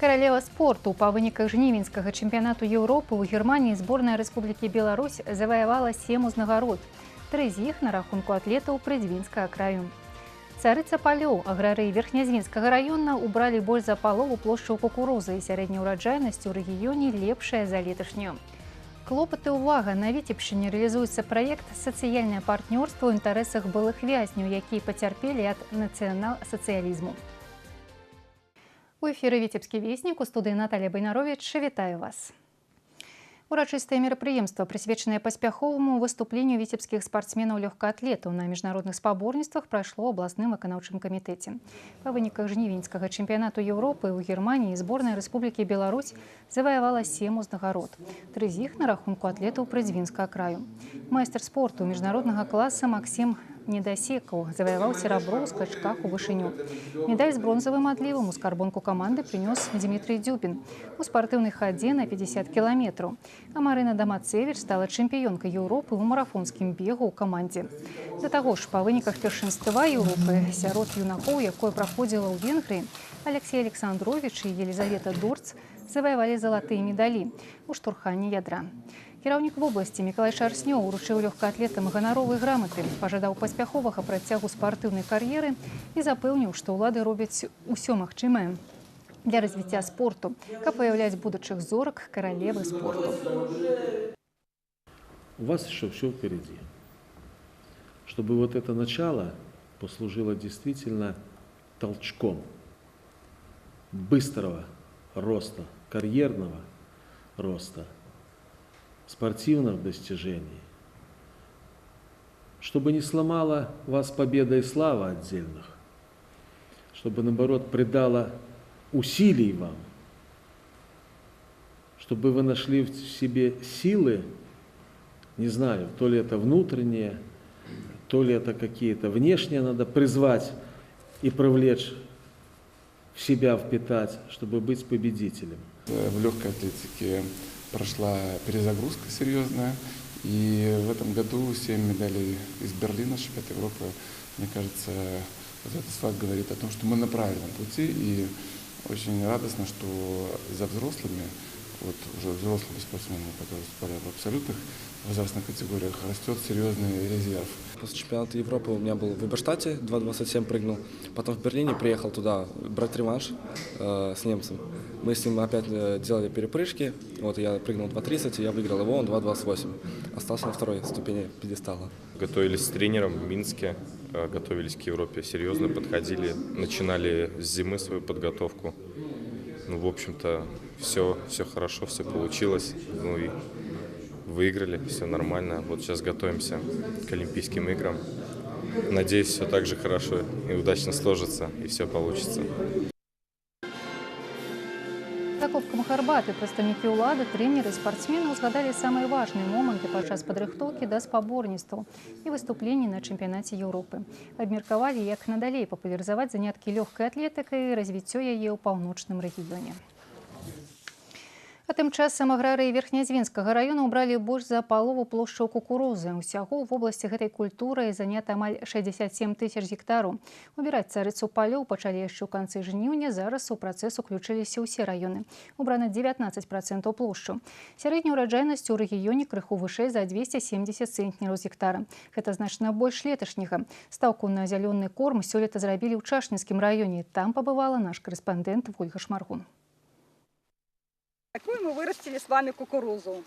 Каралева спорту. Па выніках жнівеньскага чэмпіянату Еўропы ў Германіі зборная Рэспублікі Беларусь заваявала 7 узнагарод. 3 з іх на рахунку атлетаў Прыдзвінскага краю. Царыца палёў, аграрыі Верхнязвінскага раёна убралі больш за палову плошчаў кукурузы і сярэдняя ўраджайнасць у рэгіёне лепшая за леташнюю. Клопат і ўвага, на Віцебшчыне рэалізуецца праект «Сацыяльнае партнёрства ў інтарэсах былых вязняў», якія пацярпелі ад нацыянал-сацыялізму. У эфіры «Віцебскі веснік», у студыі Наталья Байнарович. Вітаю вас. Урачыстае мерапрыемства, прысвечанае паспяховаму выступленню віцебскіх спартсменаў-лёгкаатлетаў на міжнародных спаборніцтвах, прайшло ў абласным выканаўчым камітэце. Па выніках жнівеньскага чэмпіянату Еўропы ў Германіі зборная Рэспублікі Беларусь заваявала 7 узнагарод. 3 з іх на рахунку атлетаў Прыдзвінскага краю. Майстар спорту міжнароднага класа Максім Недасекаў заваяваў серабро ў скачках у вышыню. Медаль з бронзавым адлівам у скарбонку каманды прынёс Дмітрий Дзюбін у спартыўнай хадзе на 50 кіламетраў. А Марына Дамацевіч стала чэмпіёнкай Еўропы ў марафонскім бегу ў камандзе. Да таго ж, па выніках першынства Еўропы сярод юнакоў, якое праходзіла ў Венгрыі, Алексей Александрович і Елизавета Дурц заваявалі залатыя медалі у штурханні ядра. Кіраўнік вобласці Мікалай Шарснёў уручыў лёгкаатлетам ганаровыя граматы, пажадаў паспяховага працягу спартыўнай кар'еры і запэўніў, што ўлады робяць усё магчымае для развіцця спорту, каб выяўляць будучых зорак каралевы спорту. У вас еще все впереди. Чтобы вот это начало послужило действительно толчком быстрого роста, карьерного роста, спортивных достижений, чтобы не сломала вас победа и слава отдельных, чтобы, наоборот, придала усилий вам, чтобы вы нашли в себе силы, не знаю, то ли это внутренние, то ли это какие-то внешние надо призвать и привлечь в себя, впитать, чтобы быть победителем. В легкой атлетике прошла перезагрузка серьезная, и в этом году 7 медалей из Берлина, чемпионата Европы. Мне кажется, вот этот факт говорит о том, что мы на правильном пути, и очень радостно, что за взрослыми, вот уже взрослыми спортсменами, которые выступали в абсолютных возрастных категориях, растет серьезный резерв. После чемпионата Европы у меня был в Выборштате, 2.27 прыгнул. Потом в Берлине приехал туда брать реванш с немцем. Мы с ним опять делали перепрыжки. Вот я прыгнул 2.30, и я выиграл его, он 2.28. Остался на второй ступени пьедестала. Готовились с тренером в Минске, готовились к Европе, серьезно подходили, начинали с зимы свою подготовку. Ну, в общем-то, все хорошо, все получилось. Ну и выиграли, все нормально. Вот сейчас готовимся к Олимпийским играм. Надеюсь, все так же хорошо и удачно сложится, и все получится. За копкам гарбаты прадстаўнікі ўлады, трэнеры, спартсмены узгадалі самыя важныя моманты падчас падрыхтоўкі да спаборніцтваў і выступленні на чэмпіянаце Еўропы. Абмеркавалі, як надалей папулярызаваць заняткі лёгкай атлетыкай і развіццё яе ў паўночным рэгіёне. А тым часам аграрыі Верхнязвінскага раёна ўбралі больш за палову плошчаў кукурузы. Усяго ў вобласці гэтай культуры занята амаль 67 тысяч гектараў. Убіраць царыцу палёў пачалі яшчэ ў канцы жніўня, зараз у працэс уключыліся ўсе раёны. Убрана 19% плошчу. Сярэдняя ўраджайнасць у рэгіёне крыху вышэй за 270 цэнтнераў з гектара. Гэта значна больш леташняга. Стаўку на зялёны корм сёлета зрабілі ў Чашніцкім раёне. Там пабывала наш карэспандэнт Вольга Шмаргун. Такую мы вырастили с вами кукурузу.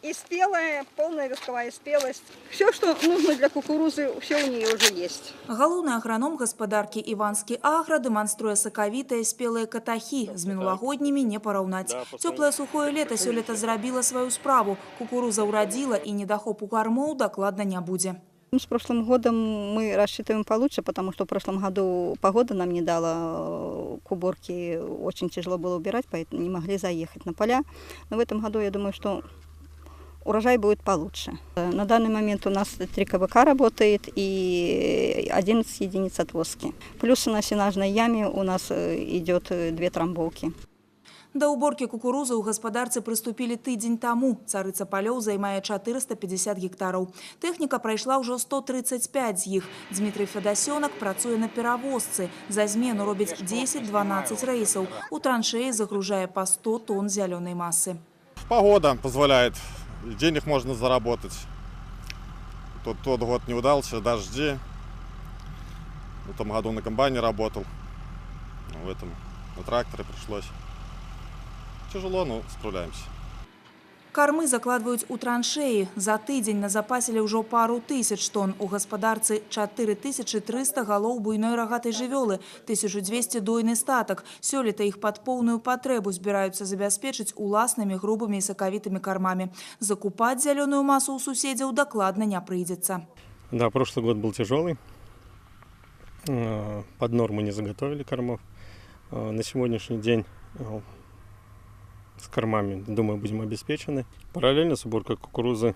И спелая, полная верховая спелость. Все, что нужно для кукурузы, все у нее уже есть. Галоўны аграном гаспадаркі Іванскі агра дэманструе сакавітыя спелыя катахі. З мінулагоднімі не параўнаць. Цёплае сухое лета сёлета зрабіла сваю справу. Кукуруза ўрадзіла, і недахопу кармоў дакладна не будзе. С прошлым годом мы рассчитываем получше, потому что в прошлом году погода нам не дала к уборке. Очень тяжело было убирать, поэтому не могли заехать на поля. Но в этом году я думаю, что урожай будет получше. На данный момент у нас 3 КВК работает и 11 единиц отвозки. Плюс на сенажной яме у нас идет 2 трамбовки. Да уборки кукурузы ў гаспадарцы прыступілі тыдзень таму. Царыца палёў займае 450 гектараў. Тэхніка прайшла ўжо 135 з іх. Дмітрий Федасёнак працуе на перавозцы. За змену робіць 10-12 рейсаў. У траншеі загружае по 100 тонн зеленой массы. Погода позволяет, денег можно заработать. Тот год не удался, дожди. В том году на комбайне работал, в этом на тракторе пришлось. Тяжело, но справляемся. Кормы закладваюць у траншеі. За тыдзень назапасілі ўжо пару тысяч тонн. У гаспадарцы 4300 галоў буйной рагатай жывёлы, 1200 дойны статак. Сёлета іх пад поўную патрэбу збіраюцца забяспечыць уласнымі грубымі і сакавітымі кормамі. Закупаць зеленую массу у суседзяў дакладна не прыйдзецца. Да, прошлый год был тяжелый. Под норму не заготовили кормов. На сегодняшний день с кормами, думаю, будем обеспечены. Параллельно с уборкой кукурузы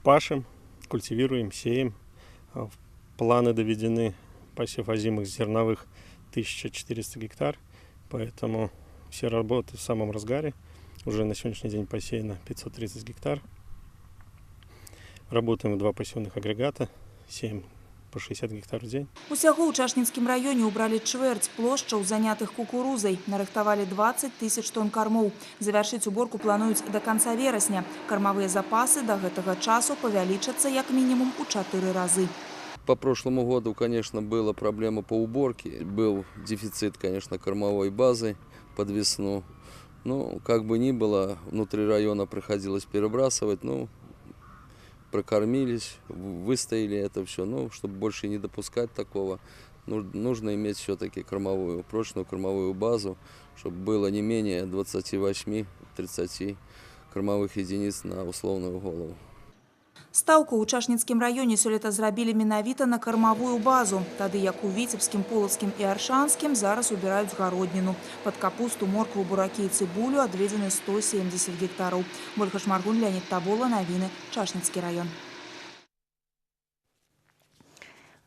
пашем, культивируем, сеем. Планы доведены посев озимых зерновых 1400 гектар, поэтому все работы в самом разгаре. Уже на сегодняшний день посеяно 530 гектар. Работаем в 2 посевных агрегата, сеем по 60 гектар в день. Усяго ў Чашніцкім раёне убрали чвэрць плошчаў, занятых кукурузай. Нарыхтавалі 20 тысяч тонн кормоў. Завяршыць уборку плануюць до конца верасня. Кормовые запасы до гэтага часу павялічацца як минимум у 4 разы. По прошлому году, конечно, была проблема по уборке. Был дефицит, конечно, кормовой базы под весну. Ну, как бы ни было, внутри района приходилось перебрасывать. Ну, прокормились, выстояли это все. Ну, чтобы больше не допускать такого, нужно иметь все-таки прочную кормовую базу, чтобы было не менее 28-30 кормовых единиц на условную голову. Стаўку ў Чашніцкім раёне сёлета зрабілі менавіта на кармавую базу. Тады як у Віцебскім, Полацкім і Аршанскім зараз убіраюць гародніну. Пад капусту, моркву, буракі і цыбулю адведзены 170 гектараў. Ольга Шмаргун, Леонид Табола, навіны, Чашніцкі раён.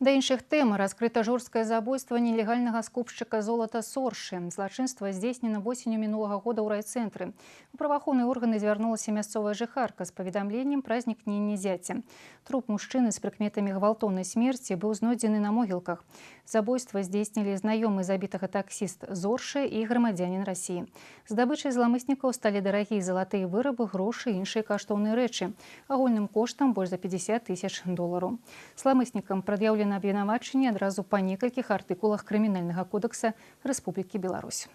Да іншых тэм раскрыта жорсткае забойства нелегальнага скупшчыка золата Соршы. Злачынства здзейснена восенню мінулага года ў райцэнтры. У праваахоўныя органы звярнулася мясцовая жыхарка з паведамленнем пра знікненне зяця. Труп мужчыны з прыкметамі гвалтоўнай смерці быў знойдзены на могілках. Забойства здзейснілі знаёмы забітага таксіст Зоршы і грамадзянін Расіі. Здабычай зламыснікаў сталі дарагія залатыя вырабы, грошы і іншыя каштоўныя рэчы. Агульным коштам больш за 50 тысяч долараў. Зламыснікам прад'яўлена абвінавачанне адразу па некалькіх артыкулах Крымінальнага кодекса Республики Беларусь.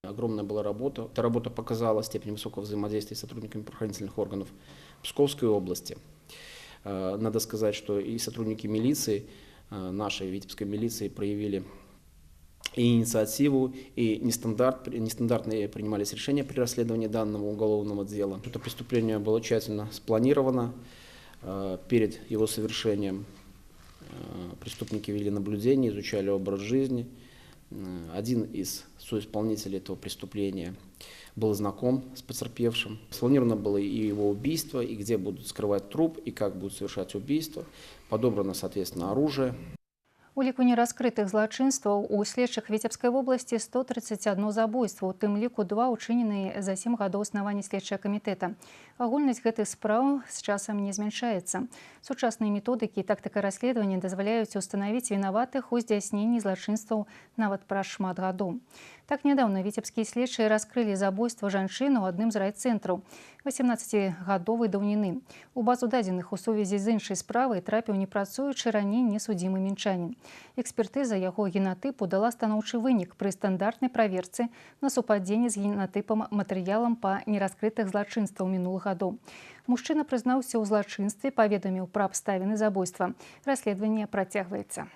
Огромная была работа. Эта работа показала степень высокого взаимодействия с сотрудниками правоохранительных органов Псковской области. Надо сказать, что и сотрудники милиции, нашей Витебской милиции, проявили и инициативу, и нестандартные принимались решения при расследовании данного уголовного дела. Это преступление было тщательно спланировано. Перед его совершением преступники вели наблюдение, изучали образ жизни. Один из соисполнителей этого преступления был знаком с потерпевшим. Спланировано было и его убийство, и где будут скрывать труп, и как будут совершать убийство. Подобрано, соответственно, оружие. У ліку нераскрытых злачынстваў у следчых Віцебскай вобласці 131 забойства, у тым ліку 2 учыненыя за 7 гадоў існавання следчага камітэта. Агульнасць гэтых спраў з часам не змяншаецца. Сучасныя методыкі і тактыка расследавання дазваляюць устанавіць вінаватых у здзяйсненні злачынстваў нават праз шмат гадоў. Так нядаўна віцебскія следчыя раскрылі забойства жанчыны ў адным з райцэнтраў 18-гадовай даўніны. У базу дадзеных у сувязі з іншай справай трапіў непрацуючы раней несудзімы мінчанін. Экспертыза яго генатыпу дала станоўчы вынік пры стандартнай праверцы на супадзенне з генатыпам матэрыялам па нераскрытых злачынстваў мінулых гадоў. Мужчына прызнаўся ў злачынстве, паведаміў пра абставіны забойства. Расследаванне працягваецца.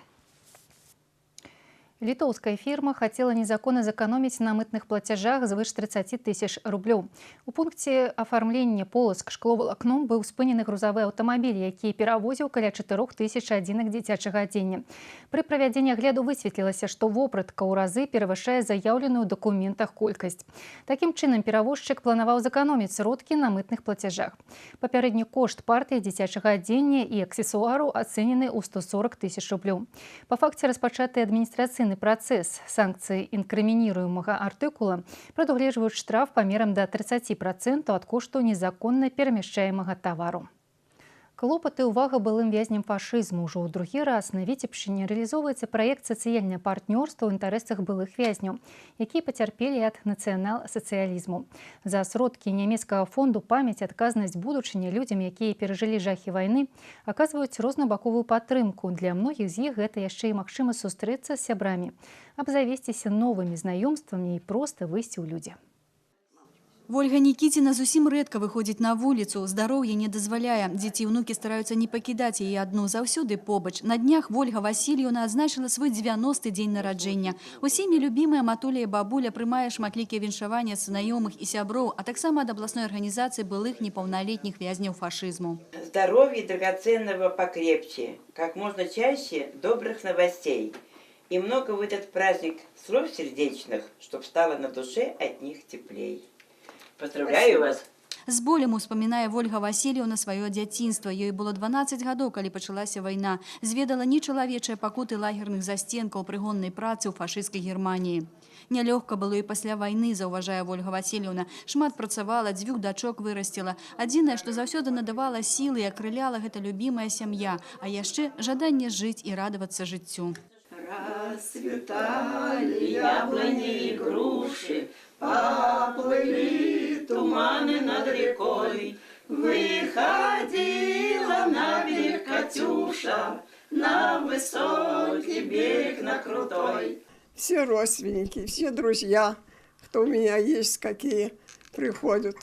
Літоўская фірма хацела незаконна зэканоміць на мытных плацяжах звыш 30 тысяч рублёў. У пункце афармлення Полацк шкловалакном быў спынены грузавы аўтамабіль, які перавозіў каля 4000 адзінак дзіцячага адзення. Пры правядзенні агляду высветлілася, што вопратка ў разы перавышае заяўленую ў дакументах колькасць. Такім чынам перавозчык планаваў зэканоміць сродкі на мытных плацяжах. Папярэдні кошт партыі дзіцячага адзення і аксесуару ацэнены ў 140 тысяч рублёў. Па факце распачатыя адміністрацыйныя апеляцыйны працэс. Санкцыі інкрымініруемага артыкула прадугледжваюць штраф памерам да 30% ад кошту незаконна перамяшчаемага тавару. Клопаты ўвага былым вязням фашызму. Ужо ў другі раз на Віцебшчыне рэалізоўваецца праект сацыяльнае партнёрства ў інтарэсах былых вязняў, якія пацярпелі ад нацыянал-сацыялізму. За сродкі нямецкага фонду «Памяць, адказнасць, будучыня» людзям, якія перажылі жахі вайны, аказваюць рознабаковую падтрымку. Для многіх з іх гэта яшчэ і магчымасць сустрэцца з сябрамі, абзавесціся новымі знаёмствамі і проста выйсці ў людзі. Ольга Никитина зусім рэдка выходзіць на вуліцу, здароўе не дазваляе. Дзеці і ўнукі стараюцца не пакідаць яе адну, заўсёды побач. На днях Ольга Васильевна адзначыла свой 90-й дзень нараджэння. Усімі любімая матуля і бабуля прымае шматлікія віншаванні ад знаёмых і сяброў, а таксама ад абласной арганізацыі былых непаўналетніх вязняў фашизму. Здоровья драгоценного покрепче, как можно чаще добрых новостей. И много в этот праздник слов сердечных, чтоб стало на душе от них теплей. Поздравляю вас! З болем успамінае Ольга Васильевна сваё дзяцінства. Ёй было 12 гадоў, калі пачалася вайна. Зведала нечалавечыя пакуты лагерных застенкаў прыгоннай працы ў фашысцкай Германіі. Нялёгка было і пасля вайны, заўважае Ольга Васильевна. Шмат працавала, 2 дачок вырасціла. Адзінае, што заўсёды надавала сілы і акрыляла гэта любімая сям'я, а яшчэ жаданне жыць і радавацца жыццю. Расцветали яблони и груши, поплыли туманы над рекой. Выходила на берег Катюша, на высокий берег, на крутой. Все родственники, все друзья, кто у меня есть, какие приходят.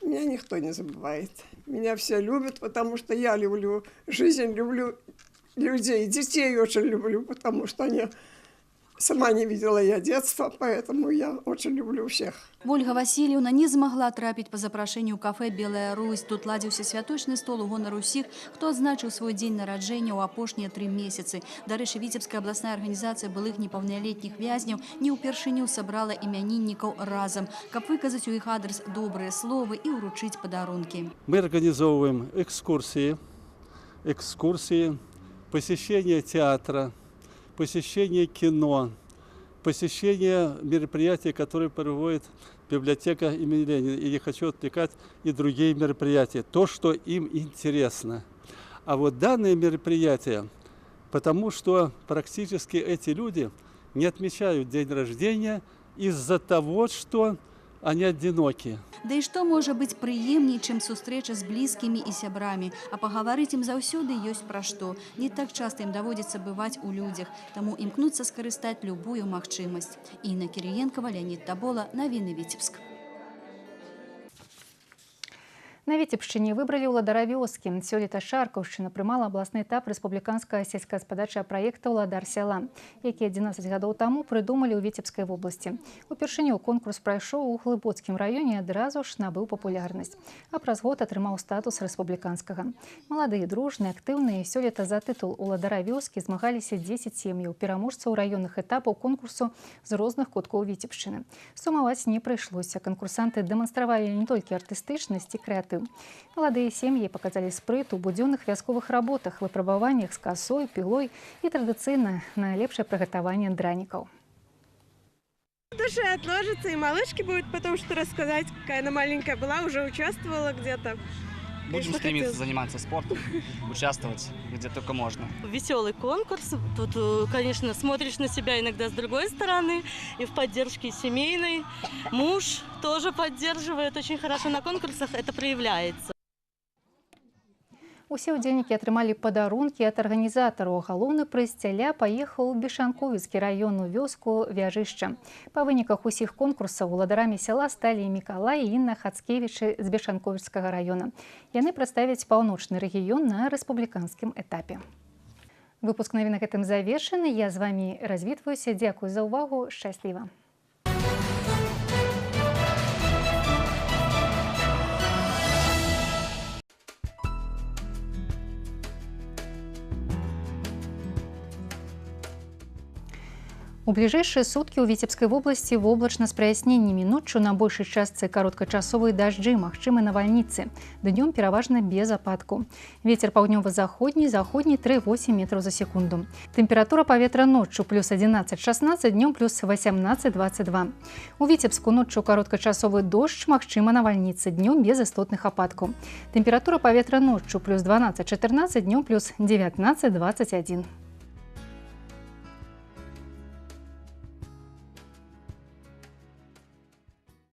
Меня никто не забывает. Меня все любят, потому что я люблю жизнь, люблю людей, детей очень люблю, потому что они... Сама не видела я детства, поэтому я очень люблю всех. Ольга Васильевна не змагла трапіць па запрашэнню ў кафе «Белая Русь». Тут ладзіўся святочны стол у гонар усіх, хто адзначыў свой дзень нараджэння ў апошнія 3 месяцы. Дарэчы, Віцебская абласная арганізацыя былых непаўналетніх вязняў не ўпершыню сабрала імяніннікаў разам, каб выказаць у іх адрес добрыя словы і ўручыць падарункі. Мы организовываем экскурсии, посещение театра, посещение кино, посещение мероприятий, которые проводит библиотека имени Ленина. И я хочу отвлекать и другие мероприятия, то, что им интересно. А вот данные мероприятия, потому что практически эти люди не отмечают день рождения из-за того, что они одиноки. Да і што можа быць прыемней, чым сустрэча з блізкімі і сябрамі, а пагаварыць ім заўсёды ёсць пра што. Не так часта ім даводзіцца бываць у людзях, таму імкнуцца скарыстаць любую магчымасць. Інна Кірыенкова, Леонид Табола, навіны Віцебск. На Віцебшчыне выбралі ўладара вёскі. Сёлета Шаркаўшчына прымала абласны этап рэспубліканскага сельскагаспадарчага праекта «Уладар сяла», які 11 гадоў таму прыдумалі ў Віцебскай вобласці. Упершыню конкурс прайшоў у Глыбоцкім раёне і адразу ж набыў папулярнасць, а праз год атрымаў статус рэспубліканскага. Маладыя, дружныя, актыўныя, сёлета за тытул «Уладара вёскі» змагаліся 10 сем'яў, пераможцаў раённых этапаў конкурсу з розных куткоў Віцебшчыны. Сумаваць не прыйшлося. Канкурсанты дэманстравалі не толькі артыстычнасць і крэатыў. Маладыя сем'і паказалі спрыт у будзённых вясковых работах, выпрабаваннях з касой, пілой і традыцыйна найлепшае прыгатаванне дранікаў. В душе отложится, и малышке будет потом что рассказать, какая она маленькая была, уже участвовала где-то. Будем стремиться заниматься спортом, участвовать где только можно. Веселый конкурс. Тут, конечно, смотришь на себя иногда с другой стороны, и в поддержке семейной. Муж тоже поддерживает. Очень хорошо на конкурсах это проявляется. Усе ўдзельнікі атрымалі падарункі ад арганізатараў. Галоўны прыз цяля паехаў у Бешанковіцкі раён у вёску Вяжышча. Па выніках усіх конкурсаў уладарамі сяла сталі Мікалай і Інна Хацкевічы з Бешанковіцкага раёна. Яны прадставяць паўночны рэгіён на рэспубліканскім этапе. Выпуск навін на гэтым завершаны. Я з вамі развітваюся. Дзякуй за ўвагу. Шчасліва. У ближайшие сутки у Витебской области облачно с прояснениями. Ночью на большей части короткочасовые дожди, магчымы навальницы. Днем переважно без опадку. Ветер паўднёва-заходний, заходний 3,8 метров за секунду. Температура поветра ночью плюс 11-16, днем плюс 18-22. У Витебску ночью короткочасовый дождь, магчыма навальницы, днем без істотных опадку. Температура поветра ночью плюс 12-14, днем плюс 19-21.